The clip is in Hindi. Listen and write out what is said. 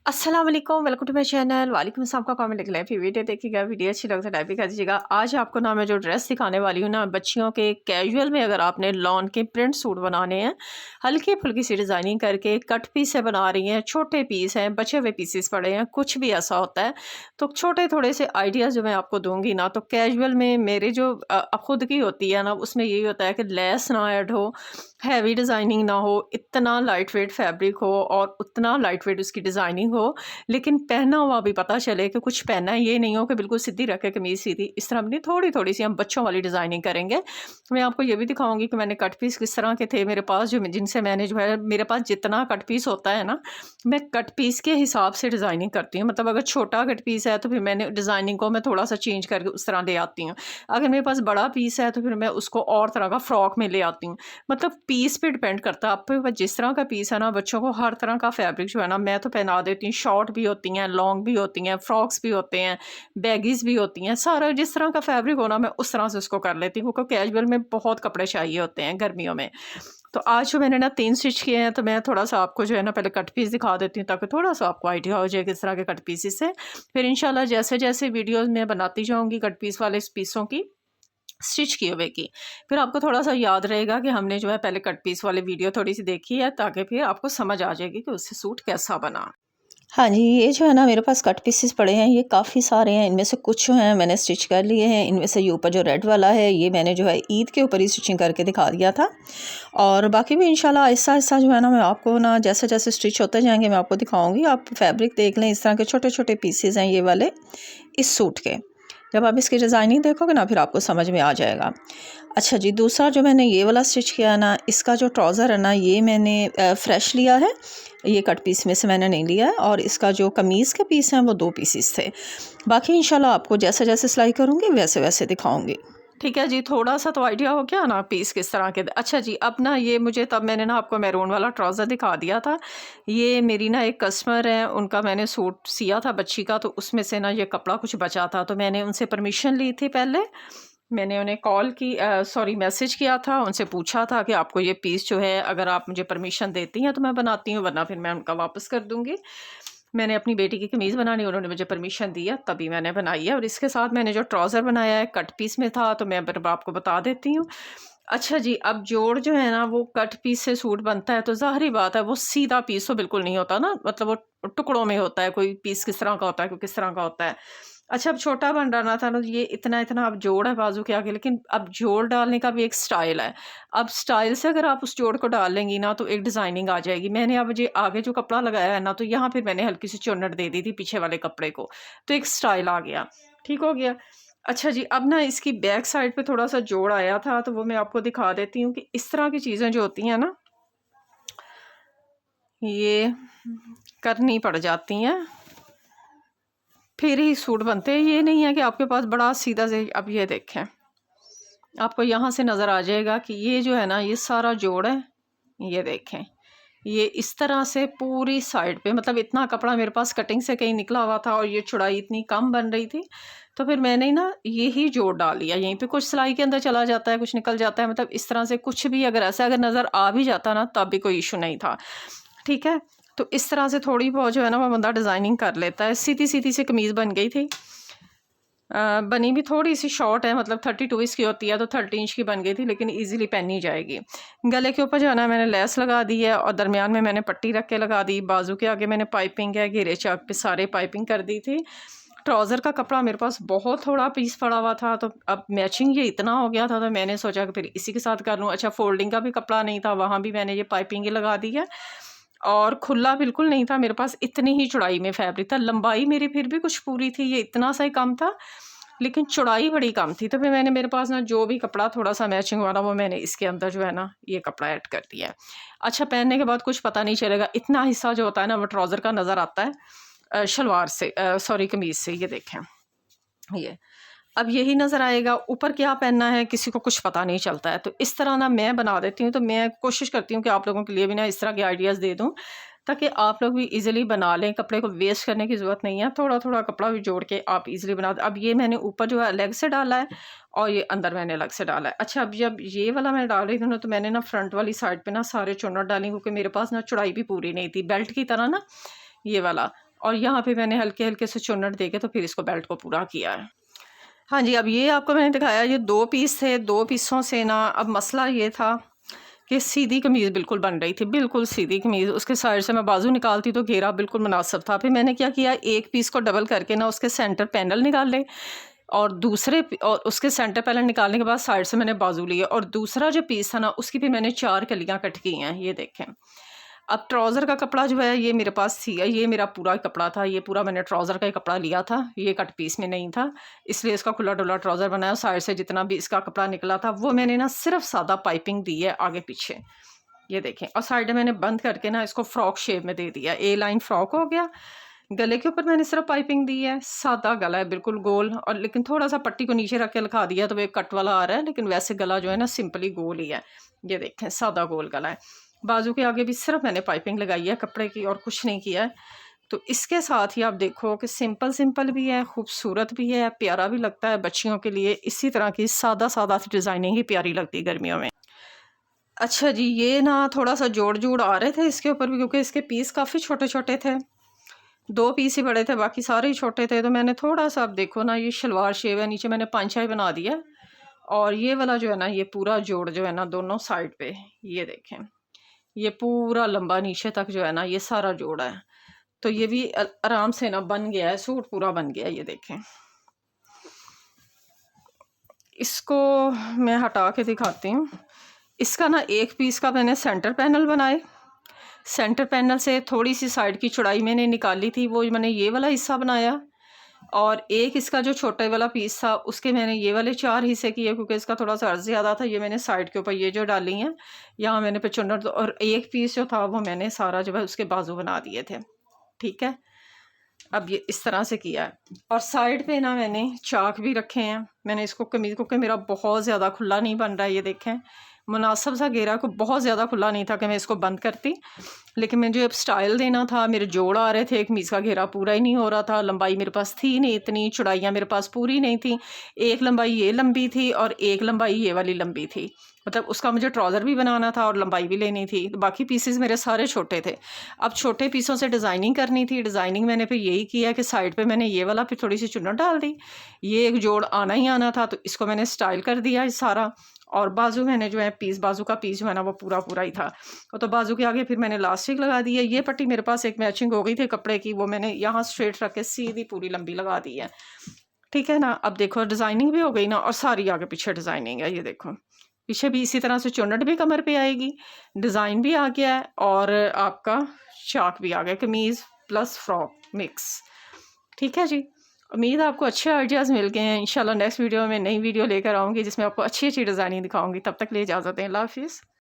अस्सलाम वालेकुम, वेलकम टू माय चैनल। वालेकुम अस्सलाम का कमेंट लिख लें, फिर वीडियो देखिएगा। वीडियो अच्छी लगे तो लाइक भी कर दीजिएगा। आज आपको ना मैं जो ड्रेस दिखाने वाली हूँ ना, बच्चियों के कैजुअल में अगर आपने लॉन के प्रिंट सूट बनाने हैं, हल्की फुल्की सी डिज़ाइनिंग करके कट पीस से बना रही हैं, छोटे पीस हैं, बचे हुए पीसेस पड़े हैं, कुछ भी ऐसा होता है तो छोटे थोड़े से आइडियाज़ जो मैं आपको दूंगी ना, तो कैजुअल में मेरे जो खुद की होती है ना, उसमें यही होता है कि लेस ना ऐड हो, हैवी डिज़ाइनिंग ना हो, इतना लाइट वेट फैब्रिक हो और उतना लाइट वेट उसकी डिज़ाइनिंग हो, लेकिन पहना हुआ भी पता चले कि कुछ पहना है। ये नहीं हो कि बिल्कुल सीधी रख के कमीज़ सीधी, इस तरह अपनी थोड़ी-थोड़ी सी हम बच्चों वाली डिज़ाइनिंग करेंगे। मैं आपको ये भी दिखाऊँगी कि मैंने कट पीस किस तरह के थे मेरे पास, जो जिनसे मैंने जो है, मेरे पास जितना कट पीस होता है ना, मैं कट पीस के हिसाब से डिज़ाइनिंग करती हूँ। मतलब अगर छोटा कट पीस है तो फिर मैंने डिज़ाइनिंग को मैं थोड़ा-सा चेंज करके उस तरह ले आती हूँ। अगर मेरे पास बड़ा पीस है तो फिर मैं उसको और तरह का फ्रॉक में ले आती हूँ। मतलब पीस पे डिपेंड करता है, आपके पास जिस तरह का पीस है ना, बच्चों को हर तरह का फैब्रिक जो है ना, मैं तो पहना देती हूँ। शॉर्ट भी होती हैं, लॉन्ग भी होती हैं, फ्रॉक्स भी होते हैं, बैगीज़ भी होती हैं, सारा जिस तरह का फैब्रिक हो ना, मैं उस तरह से उसको कर लेती हूँ, क्योंकि कैजुअल में बहुत कपड़े चाहिए होते हैं गर्मियों में। तो आज जो मैंने ना 3 स्टिच किए हैं, तो मैं थोड़ा-सा आपको जो है ना पहले कट पीस दिखा देती हूँ, ताकि थोड़ा-सा आपको आइडिया हो जाए किस तरह के कट पीसेस हैं। फिर इंशाल्लाह जैसे-जैसे वीडियोज़ मैं बनाती जाऊँगी कट पीस वाले इस पीसों की, स्टिच किए हुए की, फिर आपको थोड़ा-सा याद रहेगा कि हमने जो है पहले कट पीस वाली वीडियो थोड़ी-सी देखी है, ताकि फिर आपको समझ आ जाएगी कि उससे सूट कैसा बना। हाँ जी, ये जो है ना मेरे पास कट पीसेस पड़े हैं, ये काफ़ी सारे हैं। इनमें से कुछ जो हैं मैंने स्टिच कर लिए हैं। इनमें से ये ऊपर जो रेड वाला है, ये मैंने जो है ईद के ऊपर ही स्टिचिंग करके दिखा दिया था। और बाकी भी इंशाल्लाह आहिस्ता-आहिस्ता जो है ना, मैं आपको ना जैसे-जैसे स्टिच होते जाएँगे मैं आपको दिखाऊँगी। आप फैब्रिक देख लें, इस तरह के छोटे-छोटे पीसेस हैं ये वाले इस सूट के। जब आप इसकी डिज़ाइनिंग देखोगे ना, फिर आपको समझ में आ जाएगा। अच्छा जी, दूसरा जो मैंने ये वाला स्टिच किया है ना, इसका जो ट्राउज़र है ना, ये मैंने फ्रेश लिया है। ये कट पीस में से मैंने नहीं लिया है। और इसका जो कमीज़ के पीस हैं वो 2 पीसेस थे। बाकी इंशाल्लाह आपको जैसे-जैसे सिलाई करूँगी वैसे-वैसे दिखाऊँगी। ठीक है जी, थोड़ा-सा तो आइडिया हो गया ना पीस किस तरह के। अच्छा जी, अब ना ये मुझे, तब मैंने ना आपको मैरून वाला ट्राउज़र दिखा दिया था। ये मेरी ना एक कस्टमर है, उनका मैंने सूट सिया था बच्ची का, तो उसमें से ना ये कपड़ा कुछ बचा था, तो मैंने उनसे परमिशन ली थी पहले। मैंने उन्हें कॉल की, सॉरी मैसेज किया था, उनसे पूछा था कि आपको ये पीस जो है, अगर आप मुझे परमिशन देती हैं तो मैं बनाती हूँ, वरना फिर मैं उनका वापस कर दूँगी। मैंने अपनी बेटी की कमीज़ बनानी, उन्होंने मुझे परमिशन दिया, तभी मैंने बनाई है। और इसके साथ मैंने जो ट्राउज़र बनाया है कट पीस में था, तो मैं अब आपको बता देती हूँ। अच्छा जी, अब जोड़ जो है ना, वो कट पीस से सूट बनता है, तो ज़ाहिर-सी बात है वो सीधा पीस तो बिल्कुल नहीं होता ना, मतलब वो टुकड़ों में होता है, कोई पीस किस तरह का होता है, कोई किस तरह का होता है। अच्छा, अब छोटा बन रहा था ना, ये इतना-इतना अब जोड़ है बाजू के आगे, लेकिन अब जोड़ डालने का भी एक स्टाइल है। अब स्टाइल से अगर आप उस जोड़ को डाल लेंगी ना, तो एक डिज़ाइनिंग आ जाएगी। मैंने अब ये आगे जो कपड़ा लगाया है ना, तो यहाँ फिर मैंने हल्की सी चुन्नट दे दी थी पीछे वाले कपड़े को, तो एक स्टाइल आ गया, ठीक हो गया। अच्छा जी, अब ना इसकी बैक साइड पे थोड़ा-सा जोड़ आया था, तो वो मैं आपको दिखा देती हूँ कि इस तरह की चीज़ें जो होती हैं ना, ये करनी पड़ जाती हैं, फिर ही सूट बनते हैं। ये नहीं है कि आपके पास बड़ा सीधा से, अब ये देखें, आपको यहाँ से नज़र आ जाएगा कि ये जो है ना, ये सारा जोड़ है, ये देखें। ये इस तरह से पूरी साइड पे, मतलब इतना कपड़ा मेरे पास कटिंग से कहीं निकला हुआ था, और ये चौड़ाई इतनी कम बन रही थी, तो फिर मैंने ना यही जोड़ डाल लिया यहीं पे। कुछ सिलाई के अंदर चला जाता है, कुछ निकल जाता है, मतलब इस तरह से कुछ भी अगर ऐसा अगर नज़र आ भी जाता ना, तब भी कोई इशू नहीं था, ठीक है। तो इस तरह से थोड़ी बहुत जो है ना, वो बंदा डिज़ाइनिंग कर लेता है। सीधी-सीधी सी कमीज़ बन गई थी। बनी भी थोड़ी-सी शॉर्ट है, मतलब 32 इसकी होती है, तो 30 इंच की बन गई थी, लेकिन ईज़िली पहनी जाएगी। गले के ऊपर जो है ना, मैंने लेस लगा दी है, और दरमियान में मैंने पट्टी रख के लगा दी। बाजू के आगे मैंने पाइपिंग है, घेरे चाक पे सारे पाइपिंग कर दी थी। ट्राउज़र का कपड़ा मेरे पास बहुत थोड़ा पीस पड़ा हुआ था, तो अब मैचिंग ये इतना हो गया था, तो मैंने सोचा कि फिर इसी के साथ कर लूँ। अच्छा, फोल्डिंग का भी कपड़ा नहीं था, वहाँ भी मैंने ये पाइपिंग ही लगा दी है। और खुला बिल्कुल नहीं था मेरे पास, इतनी ही चौड़ाई में फैब्रिक था। लंबाई मेरी फिर भी कुछ पूरी थी, ये इतना सा ही कम था, लेकिन चौड़ाई बड़ी कम थी। तो फिर मैंने, मेरे पास ना जो भी कपड़ा थोड़ा-सा मैचिंग वाला, वो मैंने इसके अंदर जो है ना, ये कपड़ा ऐड कर दिया है। अच्छा, पहनने के बाद कुछ पता नहीं चलेगा, इतना हिस्सा जो होता है ना, वो ट्राउज़र का नज़र आता है शलवार से, सॉरी कमीज़ से, ये देखें, ये। अब यही नज़र आएगा, ऊपर क्या पहनना है किसी को कुछ पता नहीं चलता है। तो इस तरह ना मैं बना देती हूँ, तो मैं कोशिश करती हूँ कि आप लोगों के लिए भी ना इस तरह के आइडियाज़ दे दूँ, ताकि आप लोग भी ईज़िली बना लें, कपड़े को वेस्ट करने की ज़रूरत नहीं है, थोड़ा-थोड़ा कपड़ा भी जोड़ के आप ईज़िली बना दें। अब ये मैंने ऊपर जो है अलग से डाला है, और ये अंदर मैंने अलग से डाला है। अच्छा, अब जब ये वाला मैं डाल रही थी ना, तो मैंने ना फ्रंट वाली साइड पे ना सारे चुन्नट डाली, क्योंकि मेरे पास ना चौड़ाई भी पूरी नहीं थी, बेल्ट की तरह ना, ये वाला। और यहाँ पे मैंने हल्के हल्के से चुन्नट दे के तो फिर इसको बेल्ट को पूरा किया है। हाँ जी, अब ये आपको मैंने दिखाया, ये 2 पीस थे, 2 पीसों से ना अब मसला ये था कि सीधी कमीज़ बिल्कुल बन रही थी, बिल्कुल सीधी कमीज़। उसके साइड से मैं बाजू निकालती तो घेरा बिल्कुल मुनासिब था। फिर मैंने क्या किया, एक पीस को डबल करके ना उसके सेंटर पैनल निकाल ले, और और उसके सेंटर पैनल निकालने के बाद साइड से मैंने बाजू लिए, और दूसरा जो पीस था ना उसकी भी मैंने 4 कलियाँ कट की हैं, ये देखें। अब ट्राउज़र का कपड़ा जो है ये मेरे पास थी, ये मेरा पूरा कपड़ा था, ये पूरा मैंने ट्राउज़र का ही कपड़ा लिया था, ये कट पीस में नहीं था, इसलिए इसका खुला डुला ट्राउज़र बनाया। साइड से जितना भी इसका कपड़ा निकला था वो मैंने ना सिर्फ सादा पाइपिंग दी है आगे पीछे, ये देखें। और साइड में मैंने बंद करके ना इसको फ्रॉक शेप में दे दिया, ए लाइन फ्रॉक हो गया। गले के ऊपर मैंने सिर्फ पाइपिंग दी है, सादा गला है बिल्कुल गोल, और लेकिन थोड़ा सा पट्टी को नीचे रख के लिखा दिया तो वो एक कट वाला आ रहा है, लेकिन वैसे गला जो है ना सिंपली गोल ही है, ये देखें सादा गोल गला है। बाजू के आगे भी सिर्फ मैंने पाइपिंग लगाई है कपड़े की और कुछ नहीं किया है। तो इसके साथ ही आप देखो कि सिंपल सिंपल भी है, खूबसूरत भी है, प्यारा भी लगता है बच्चियों के लिए। इसी तरह की सादा सादा सी डिज़ाइनिंग ही प्यारी लगती है गर्मियों में। अच्छा जी, ये ना थोड़ा सा जोड़ जोड़ आ रहे थे इसके ऊपर भी, क्योंकि इसके पीस काफ़ी छोटे छोटे थे, 2 पीस ही बड़े थे, बाकी सारे ही छोटे थे। तो मैंने थोड़ा सा, आप देखो ना ये शलवार शेव है, नीचे मैंने पांचाई बना दिया, और ये वाला जो है ना ये पूरा जोड़ जो है ना दोनों साइड पे, ये देखें, ये पूरा लंबा नीचे तक जो है ना ये सारा जोड़ा है। तो ये भी आराम से ना बन गया है, सूट पूरा बन गया है, ये देखें। इसको मैं हटा के दिखाती हूँ। इसका ना एक पीस का मैंने सेंटर पैनल बनाए, सेंटर पैनल से थोड़ी सी साइड की चौड़ाई मैंने निकाली थी, वो मैंने ये वाला हिस्सा बनाया, और एक इसका जो छोटे वाला पीस था उसके मैंने ये वाले 4 हिस्से किए, क्योंकि इसका थोड़ा सा अर्ज ज़्यादा था। ये मैंने साइड के ऊपर ये जो डाली हैं यहाँ मैंने पे चुन्नट, और एक पीस जो था वो मैंने सारा जो है उसके बाजू बना दिए थे, ठीक है। अब ये इस तरह से किया है, और साइड पे ना मैंने चाक भी रखे हैं। मैंने इसको कमीज़ को, कि मेरा बहुत ज़्यादा खुला नहीं बन रहा है, ये देखें मुनासिब सा घेरा, को बहुत ज़्यादा खुला नहीं था कि मैं इसको बंद करती, लेकिन मुझे अब स्टाइल देना था, मेरे जोड़ आ रहे थे, कमीज़ का घेरा पूरा ही नहीं हो रहा था, लंबाई मेरे पास थी नहीं इतनी, चौड़ाइयाँ मेरे पास पूरी नहीं थी, एक लंबाई ये लंबी थी और एक लंबाई ये वाली लंबी थी, मतलब उसका मुझे ट्राउज़र भी बनाना था और लंबाई भी लेनी थी। बाकी पीसेस मेरे सारे छोटे थे। अब छोटे पीसों से डिज़ाइनिंग करनी थी, डिज़ाइनिंग मैंने फिर यही किया कि साइड पे मैंने ये वाला फिर थोड़ी सी चुन्नट डाल दी, ये एक जोड़ आना ही आना था, तो इसको मैंने स्टाइल कर दिया सारा। और बाजू मैंने जो है पीस, बाजू का पीस जो है ना वो पूरा पूरा ही था, तो बाजू के आगे फिर मैंने इलास्टिक लगा दी है। ये पट्टी मेरे पास एक मैचिंग हो गई थी कपड़े की, वो मैंने यहाँ स्ट्रेट रख के सीधी पूरी लंबी लगा दी है, ठीक है ना। अब देखो डिज़ाइनिंग भी हो गई ना, और सारी आगे पीछे डिज़ाइनिंग है, ये देखो पीछे भी इसी तरह से चुन्नट भी कमर पे आएगी, डिज़ाइन भी आ गया है, और आपका चाक भी आ गया, कमीज़ प्लस फ्रॉक मिक्स, ठीक है जी। उम्मीद है आपको अच्छे आइडियाज़ मिल गए हैं। इंशाल्लाह नेक्स्ट वीडियो में नई वीडियो लेकर आऊँगी जिसमें आपको अच्छी अच्छी डिज़ाइनिंग दिखाऊँगी। तब तक के लिए इजाज़त दें, अल्लाह हाफ़िज़।